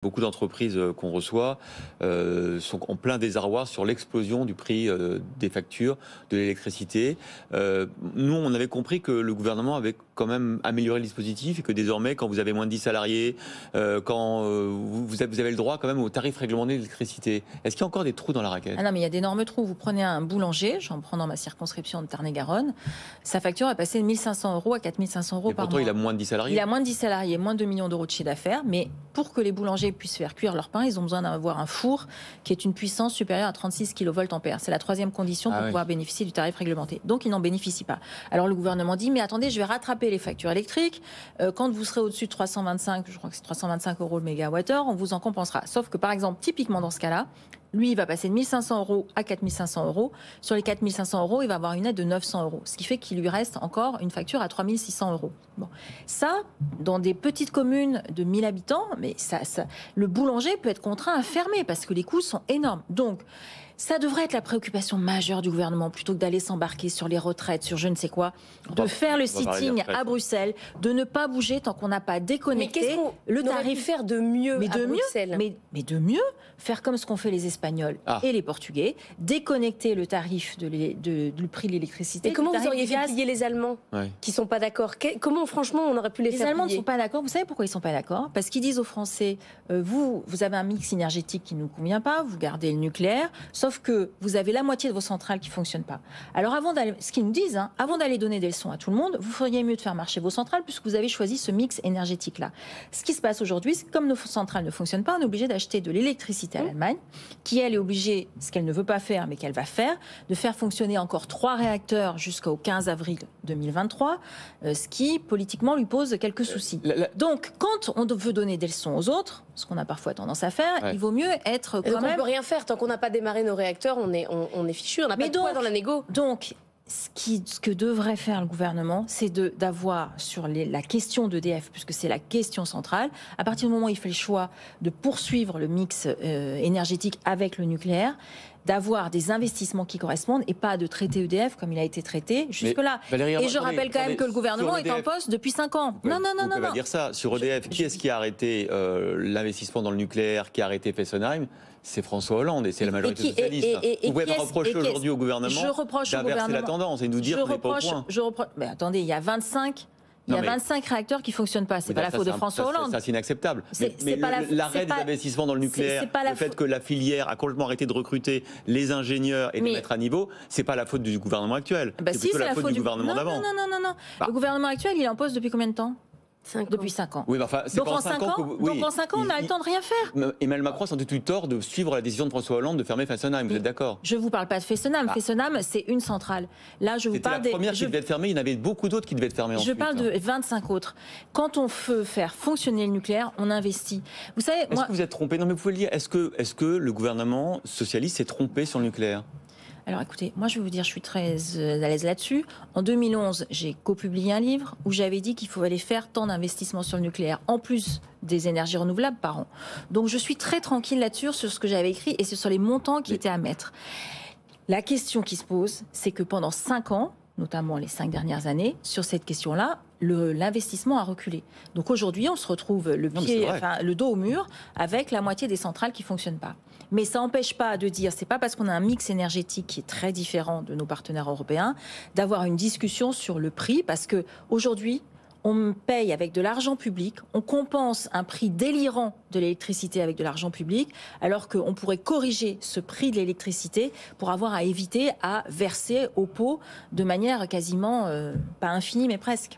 Beaucoup d'entreprises qu'on reçoit sont en plein désarroi sur l'explosion du prix des factures de l'électricité. Nous, on avait compris que le gouvernement avait quand même amélioré le dispositif et que désormais, quand vous avez moins de 10 salariés, quand vous avez le droit quand même au tarif réglementé de l'électricité. Est-ce qu'il y a encore des trous dans la raquette? Ah non, mais il y a d'énormes trous. Vous prenez un boulanger, j'en prends dans ma circonscription de Tarn-et-Garonne, sa facture est passée de 1 500 € à 4 500 € par mois. Pourtant, il a moins de 10 salariés. Il a moins de 10 salariés, moins de 2 millions d'euros de chiffre d'affaires, mais pour que les boulangers puissent faire cuire leur pain, ils ont besoin d'avoir un four qui est une puissance supérieure à 36 kV/A. C'est la troisième condition pour pouvoir bénéficier du tarif réglementé. Donc, ils n'en bénéficient pas. Alors, le gouvernement dit, mais attendez, je vais rattraper les factures électriques. Quand vous serez au-dessus de 325, je crois que c'est 325 € le mégawattheure, on vous en compensera. Sauf que, par exemple, typiquement dans ce cas-là, lui, il va passer de 1 500 € à 4 500 €. Sur les 4 500 €, il va avoir une aide de 900 €. Ce qui fait qu'il lui reste encore une facture à 3 600 €. Bon. Ça, dans des petites communes de 1000 habitants, mais le boulanger peut être contraint à fermer parce que les coûts sont énormes. Donc, ça devrait être la préoccupation majeure du gouvernement, plutôt que d'aller s'embarquer sur les retraites, sur je ne sais quoi, de faire le sitting à Bruxelles, de ne pas bouger tant qu'on n'a pas déconnecté le tarif. Faire de mieux à Bruxelles. Mais de mieux, faire comme ce qu'ont fait les Espagnols et les Portugais, déconnecter le tarif du prix de l'électricité. Et comment vous auriez fait plier les Allemands qui ne sont pas d'accord? Comment, franchement, on aurait pu les faire plier? Les Allemands ne sont pas d'accord. Vous savez pourquoi ils ne sont pas d'accord? Parce qu'ils disent aux Français, vous avez un mix énergétique qui ne nous convient pas, vous gardez le nucléaire, sauf que vous avez la moitié de vos centrales qui ne fonctionnent pas. Alors, ce qu'ils nous disent, avant d'aller donner des leçons à tout le monde, vous feriez mieux de faire marcher vos centrales puisque vous avez choisi ce mix énergétique-là. Ce qui se passe aujourd'hui, c'est que comme nos centrales ne fonctionnent pas, on est obligé d'acheter de l'électricité à l'Allemagne, qui, elle, est obligée, ce qu'elle ne veut pas faire, mais qu'elle va faire, de faire fonctionner encore 3 réacteurs jusqu'au 15 avril 2023, ce qui, politiquement, lui pose quelques soucis. Donc, quand on veut donner des leçons aux autres, ce qu'on a parfois tendance à faire, il vaut mieux être quand même... On ne peut rien faire. Tant qu'on n'a pas démarré nos réacteurs, on est fichu, on n'a pas de poids dans la négo. Donc, ce que devrait faire le gouvernement, c'est d'avoir sur la question d'EDF, puisque c'est la question centrale, à partir du moment où il fait le choix de poursuivre le mix énergétique avec le nucléaire, d'avoir des investissements qui correspondent et pas de traiter EDF comme il a été traité jusque-là. Et je rappelle quand même que le gouvernement est en poste depuis 5 ans. Non. On ne peut pas dire ça. Sur EDF, qui est-ce qui a arrêté l'investissement dans le nucléaire, qui a arrêté Fessenheim? C'est François Hollande et c'est la majorité socialiste. Vous pouvez me reprocher aujourd'hui au gouvernement d'inverser la tendance et nous dire qu'on n'est pas au point. Mais attendez, il y a 25 réacteurs qui ne fonctionnent pas. C'est pas la faute de François Hollande. Ça, c'est inacceptable. Mais l'arrêt des investissements dans le nucléaire, le fait que la filière a complètement arrêté de recruter les ingénieurs et de les mettre à niveau, c'est pas la faute du gouvernement actuel. C'est plutôt la faute du gouvernement d'avant. Non. Le gouvernement actuel, il est en poste depuis combien de temps? Depuis 5 ans. Oui, mais enfin, donc en 5 ans, on a le temps de rien faire. Emmanuel Macron a sans doute eu tort de suivre la décision de François Hollande de fermer Fessenheim. Vous êtes d'accord? Je ne vous parle pas de Fessenheim. Fessenheim, c'est une centrale. Là, je vous parle la première qui devait être fermée. Il y en avait beaucoup d'autres qui devaient être fermées ensuite. Je parle de 25 autres. Quand on veut faire fonctionner le nucléaire, on investit. Vous savez, est-ce que vous êtes trompé? Non, mais vous pouvez le dire. Est-ce que le gouvernement socialiste s'est trompé sur le nucléaire? Alors écoutez, moi je vais vous dire, je suis très à l'aise là-dessus. En 2011, j'ai copublié un livre où j'avais dit qu'il fallait faire tant d'investissements sur le nucléaire, en plus des énergies renouvelables par an. Donc je suis très tranquille là-dessus sur ce que j'avais écrit et sur les montants qui étaient à mettre. La question qui se pose, c'est que pendant 5 ans, notamment les 5 dernières années, sur cette question-là, l'investissement a reculé. Donc aujourd'hui, on se retrouve le dos au mur avec la moitié des centrales qui ne fonctionnent pas. Mais ça n'empêche pas de dire, c'est pas parce qu'on a un mix énergétique qui est très différent de nos partenaires européens, d'avoir une discussion sur le prix, parce que aujourd'hui, on paye avec de l'argent public, on compense un prix délirant de l'électricité avec de l'argent public, alors qu'on pourrait corriger ce prix de l'électricité pour avoir à éviter à verser au pot de manière quasiment, pas infinie, mais presque.